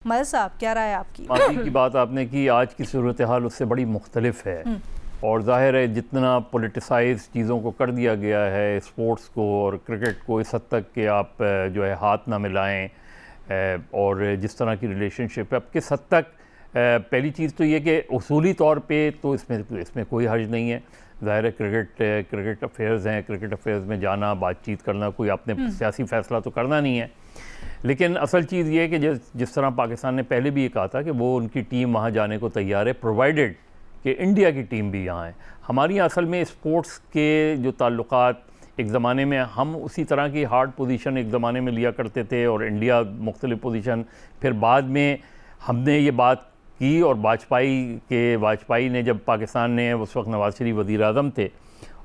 مدد صاحب کیا رائے آپ کی؟ ماضی کی بات آپ نے کی، آج کی صورتحال اس سے بڑی مختلف ہے، اور ظاہر ہے جتنا پولیٹیسائز چیزوں کو کر دیا گیا ہے، اسپورٹس کو اور کرکٹ کو، اس حد تک کہ آپ جو ہے ہاتھ نہ ملائیں، اور جس طرح کی ریلیشن شپ ہے اب کس حد تک، پہلی چیز تو یہ کہ اصولی طور پہ تو اس میں کوئی حرج نہیں ہے، ظاہر ہے کرکٹ افیئرز ہیں، کرکٹ افیئرز میں جانا، بات چیت کرنا، کوئی آپ نے سیاسی فیصلہ تو کرنا نہیں ہے، لیکن اصل چیز یہ ہے کہ جس طرح پاکستان نے پہلے بھی یہ کہا تھا کہ وہ ان کی ٹیم وہاں جانے کو تیار ہے، پرووائڈڈ کہ انڈیا کی ٹیم بھی یہاں ہے۔ ہماری یہاں اصل میں اسپورٹس کے جو تعلقات، ایک زمانے میں ہم اسی طرح کی ہارڈ پوزیشن ایک زمانے میں لیا کرتے تھے، اور انڈیا مختلف پوزیشن، پھر بعد میں ہم نے یہ بات کی، اور واجپئی نے جب پاکستان نے، اس وقت نواز شریف وزیر اعظم تھے،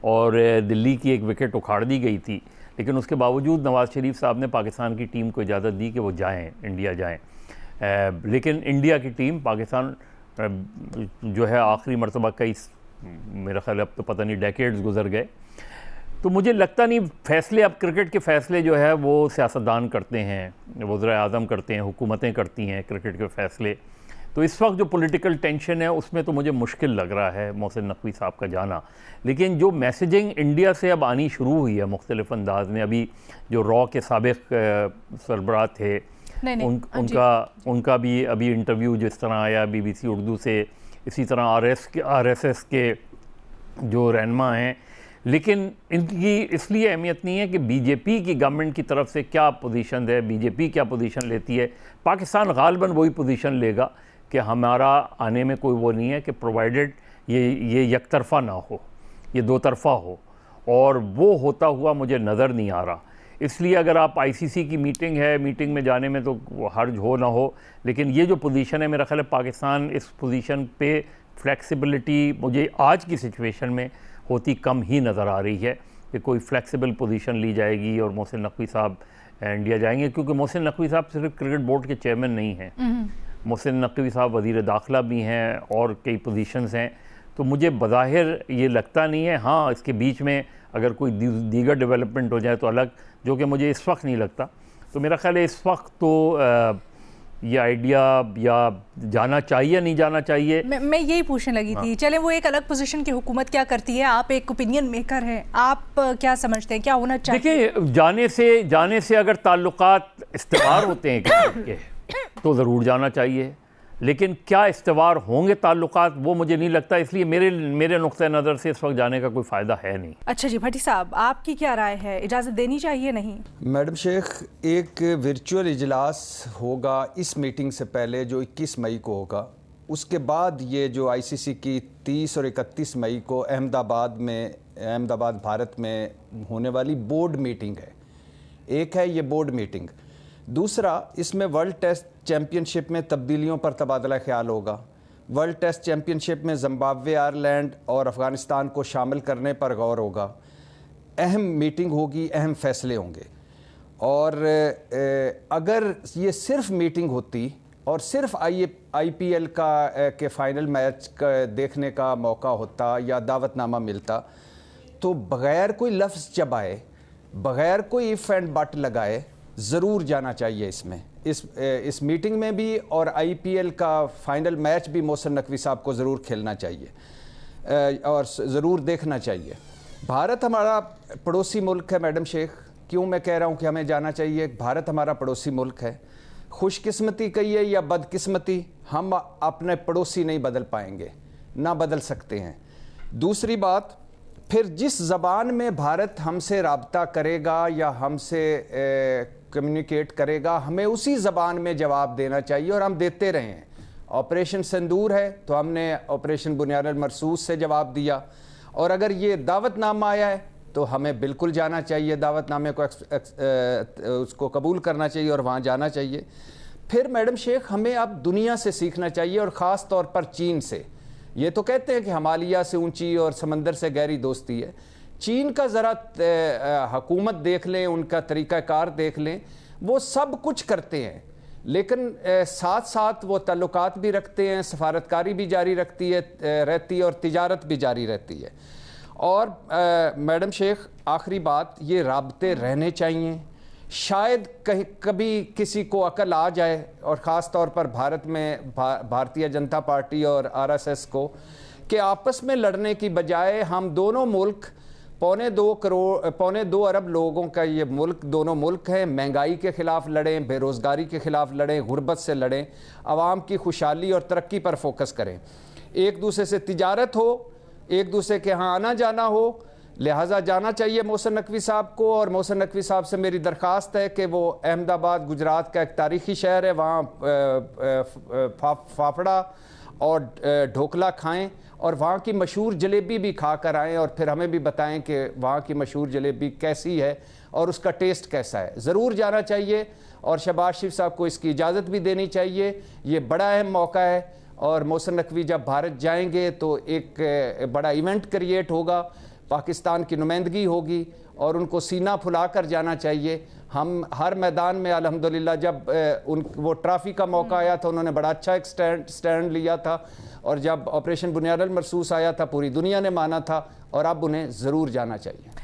اور دلی کی ایک وکٹ اکھاڑ دی گئی تھی، لیکن اس کے باوجود نواز شریف صاحب نے پاکستان کی ٹیم کو اجازت دی کہ وہ جائیں، انڈیا جائیں، لیکن انڈیا کی ٹیم پاکستان جو ہے آخری مرتبہ میرا خیال اب تو پتہ نہیں ڈیکیڈز گزر گئے، تو مجھے لگتا نہیں فیصلے، اب کرکٹ کے فیصلے جو ہے وہ سیاستدان کرتے ہیں، وزراء اعظم کرتے ہیں، حکومتیں کرتی ہیں کرکٹ کے فیصلے، تو اس وقت جو پولیٹیکل ٹینشن ہے اس میں تو مجھے مشکل لگ رہا ہے محسن نقوی صاحب کا جانا، لیکن جو میسیجنگ انڈیا سے اب آنی شروع ہوئی ہے مختلف انداز میں، ابھی جو را کے سابق سربراہ تھے ان کا بھی ابھی انٹرویو جس طرح آیا بی بی سی اردو سے، اسی طرح آر ایس ایس کے جو رہنما ہیں، لیکن ان کی اس لیے اہمیت نہیں ہے کہ بی جے پی کی گورنمنٹ کی طرف سے کیا پوزیشن ہے، بی جے پی کیا پوزیشن لیتی ہے، پاکستان غالباً وہی پوزیشن لے گا کہ ہمارا آنے میں کوئی وہ نہیں ہے، کہ پرووائڈڈ یہ یک طرفہ نہ ہو، یہ دو طرفہ ہو، اور وہ ہوتا ہوا مجھے نظر نہیں آ رہا، اس لیے اگر آپ آئی سی سی کی میٹنگ میں جانے میں تو حرج ہو نہ ہو، لیکن یہ جو پوزیشن ہے میرا خیال ہے پاکستان اس پوزیشن پہ فلیکسیبلٹی مجھے آج کی سچویشن میں ہوتی کم ہی نظر آ رہی ہے، کہ کوئی فلیکسیبل پوزیشن لی جائے گی اور محسن نقوی صاحب انڈیا جائیں گے، کیونکہ محسن نقوی صاحب صرف کرکٹ بورڈ کے چیئرمین نہیں ہیں، محسن نقوی صاحب وزیر داخلہ بھی ہیں اور کئی پوزیشنز ہیں، تو مجھے بظاہر یہ لگتا نہیں ہے، ہاں اس کے بیچ میں اگر کوئی دیگر ڈیولپمنٹ ہو جائے تو الگ، جو کہ مجھے اس وقت نہیں لگتا، تو میرا خیال ہے اس وقت تو یہ آئیڈیا یا جانا چاہیے نہیں جانا چاہیے، میں یہی پوچھنے لگی تھی، چلیں وہ ایک الگ پوزیشن کی حکومت کیا کرتی ہے، آپ ایک اوپینین میکر ہیں، آپ کیا سمجھتے ہیں کیا ہونا چاہیے؟ دیکھیں جانے سے اگر تعلقات استوار ہوتے ہیں کرکٹ کے تو ضرور جانا چاہیے، لیکن کیا استوار ہوں گے تعلقات وہ مجھے نہیں لگتا، اس لیے میرے نقطہ نظر سے اس وقت جانے کا کوئی فائدہ ہے نہیں۔ اچھا جی بھٹی صاحب آپ کی کیا رائے ہے، اجازت دینی چاہیے نہیں؟ میڈم شیخ، ایک ورچوئل اجلاس ہوگا اس میٹنگ سے پہلے جو 21 مئی کو ہوگا، اس کے بعد یہ جو آئی سی سی کی 30 اور 31 مئی کو احمد آباد بھارت میں ہونے والی بورڈ میٹنگ ہے، ایک ہے یہ بورڈ میٹنگ، دوسرا اس میں ورلڈ ٹیسٹ چیمپئن شپ میں تبدیلیوں پر تبادلہ خیال ہوگا، ورلڈ ٹیسٹ چیمپئن شپ میں زمبابوے، آئرلینڈ اور افغانستان کو شامل کرنے پر غور ہوگا، اہم میٹنگ ہوگی، اہم فیصلے ہوں گے، اور اگر یہ صرف میٹنگ ہوتی اور صرف آئی پی ایل کے فائنل میچ دیکھنے کا موقع ہوتا یا دعوت نامہ ملتا تو بغیر کوئی لفظ چبائے، بغیر کوئی ایف اینڈ بٹ لگائے ضرور جانا چاہیے اس میٹنگ میں بھی، اور آئی پی ایل کا فائنل میچ بھی محسن نقوی صاحب کو ضرور کھیلنا چاہیے اور ضرور دیکھنا چاہیے۔ بھارت ہمارا پڑوسی ملک ہے میڈم شیخ، کیوں میں کہہ رہا ہوں کہ ہمیں جانا چاہیے، بھارت ہمارا پڑوسی ملک ہے، خوش قسمتی کہیے یا بد قسمتی، ہم اپنے پڑوسی نہیں بدل پائیں گے، نہ بدل سکتے ہیں۔ دوسری بات، پھر جس زبان میں بھارت ہم سے رابطہ کرے گا یا ہم سے کمیونیکیٹ کرے گا، ہمیں اسی زبان میں جواب دینا چاہیے، اور ہم دیتے رہے ہیں۔ آپریشن سندور ہے تو ہم نے آپریشن بنیاد المرصوص سے جواب دیا، اور اگر یہ دعوت نامہ آیا ہے تو ہمیں بالکل جانا چاہیے، دعوت نامے کو اس کو قبول کرنا چاہیے اور وہاں جانا چاہیے۔ پھر میڈم شیخ ہمیں اب دنیا سے سیکھنا چاہیے، اور خاص طور پر چین سے۔ یہ تو کہتے ہیں کہ ہمالیہ سے اونچی اور سمندر سے گہری دوستی ہے، چین کا ذرا حکومت دیکھ لیں، ان کا طریقہ کار دیکھ لیں، وہ سب کچھ کرتے ہیں لیکن ساتھ ساتھ وہ تعلقات بھی رکھتے ہیں، سفارتکاری بھی جاری رہتی ہے اور تجارت بھی جاری رہتی ہے۔ اور میڈم شیخ آخری بات، یہ رابطے رہنے چاہیے، شاید کبھی کسی کو عقل آ جائے، اور خاص طور پر بھارت میں بھارتیہ جنتا پارٹی اور RSS کو، کہ آپس میں لڑنے کی بجائے ہم دونوں ملک 2.25 ارب لوگوں کا یہ ملک، دونوں ملک ہیں، مہنگائی کے خلاف لڑیں، بے روزگاری کے خلاف لڑیں، غربت سے لڑیں، عوام کی خوشحالی اور ترقی پر فوکس کریں، ایک دوسرے سے تجارت ہو، ایک دوسرے کے ہاں آنا جانا ہو۔ لہٰذا جانا چاہیے محسن نقوی صاحب کو، اور محسن نقوی صاحب سے میری درخواست ہے کہ وہ احمد آباد گجرات کا ایک تاریخی شہر ہے، وہاں فافڑا اور ڈھوکلا کھائیں، اور وہاں کی مشہور جلیبی بھی کھا کر آئیں، اور پھر ہمیں بھی بتائیں کہ وہاں کی مشہور جلیبی کیسی ہے اور اس کا ٹیسٹ کیسا ہے۔ ضرور جانا چاہیے، اور شہباز شریف صاحب کو اس کی اجازت بھی دینی چاہیے۔ یہ بڑا اہم موقع ہے، اور محسن نقوی جب بھارت جائیں گے تو ایک بڑا ایونٹ کریٹ ہوگا، پاکستان کی نمائندگی ہوگی، اور ان کو سینہ پھلا کر جانا چاہیے۔ ہم ہر میدان میں الحمدللہ، جب وہ ٹرافی کا موقع آیا تھا انہوں نے بڑا اچھا ایک سٹینڈ لیا تھا، اور جب آپریشن بنیاد المرصوص آیا تھا پوری دنیا نے مانا تھا، اور اب انہیں ضرور جانا چاہیے۔